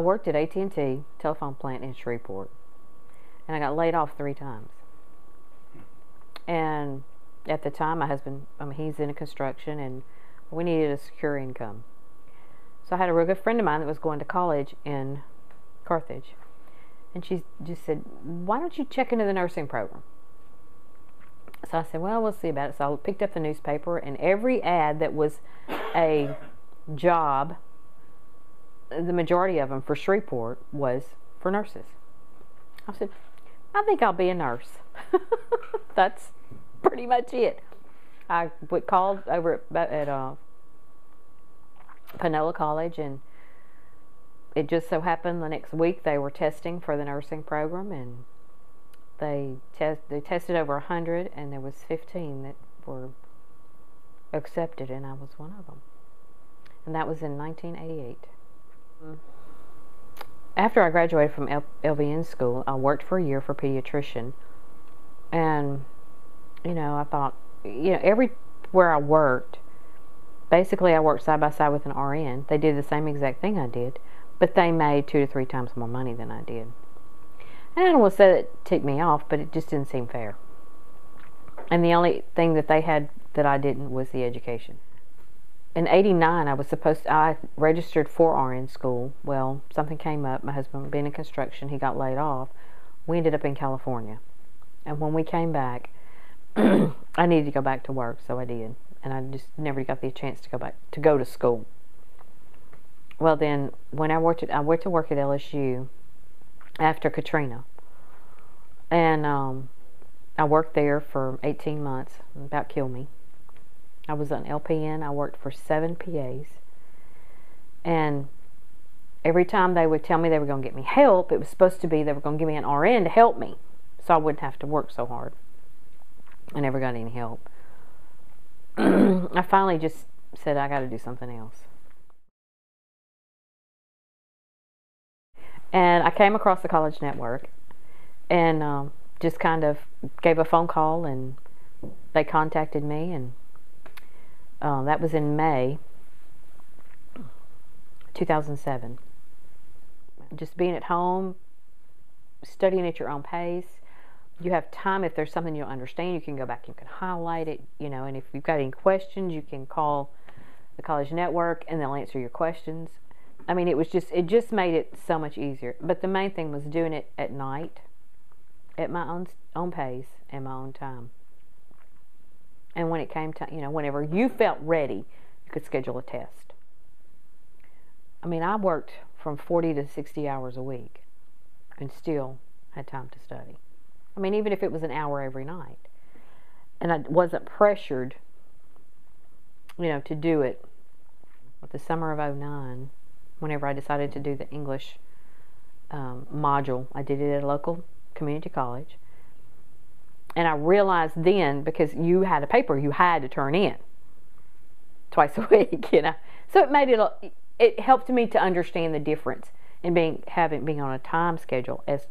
worked at AT&T telephone plant in Shreveport, and I got laid off 3 times. And at the time, my husband, he's in construction, and we needed a secure income. So I had a real good friend of mine that was going to college in Carthage, and she just said, "Why don't you check into the nursing program?" So I said, "Well, we'll see about it." So I picked up the newspaper, and every ad that was a job, the majority of them for Shreveport, was for nurses. I said, "I think I'll be a nurse." That's pretty much it. I called over at Panola College, and it just so happened the next week they were testing for the nursing program, and they tested over 100, and there was 15 that were accepted, and I was one of them. And that was in 1988. After I graduated from LPN school, I worked for a year for pediatrician, and I thought, everywhere I worked, basically I worked side by side with an RN. They did the same exact thing I did, but they made 2 to 3 times more money than I did. And I don't want to say that ticked me off, but it just didn't seem fair. And the only thing that they had that I didn't was the education. In '89, I registered for RN school. Well, something came up. My husband being in construction, he got laid off. We ended up in California. And when we came back, I needed to go back to work, so I did. And I just never got the chance to go to school. Well, then, when I went to work at LSU after Katrina. And I worked there for 18 months. About killed me. I was an LPN. I worked for 7 PAs. And every time they would tell me they were going to get me help, it was supposed to be they were going to give me an RN to help me, so I wouldn't have to work so hard. I never got any help. I finally just said, I got to do something else. And I came across the college network, and just kind of gave a phone call, and they contacted me, and that was in May 2007. Just being at home, studying at your own pace. You have time. If there's something you don't understand, you can go back, you can highlight it, and if you've got any questions, you can call the college network and they'll answer your questions. I mean, it just made it so much easier. But the main thing was doing it at night, at my own pace and my own time. And when it came to, whenever you felt ready, you could schedule a test. I mean, I worked from 40 to 60 hours a week and still had time to study. I mean, even if it was an hour every night. And I wasn't pressured, to do it. With the summer of '09, whenever I decided to do the English module, I did it at a local community college. And I realized then, because you had a paper you had to turn in twice a week, So it helped me to understand the difference in being on a time schedule as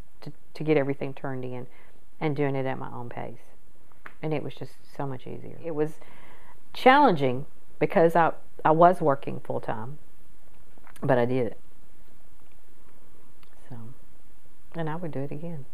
to get everything turned in and doing it at my own pace. And it was just so much easier. It was challenging because I was working full time, but I did it. So, and I would do it again.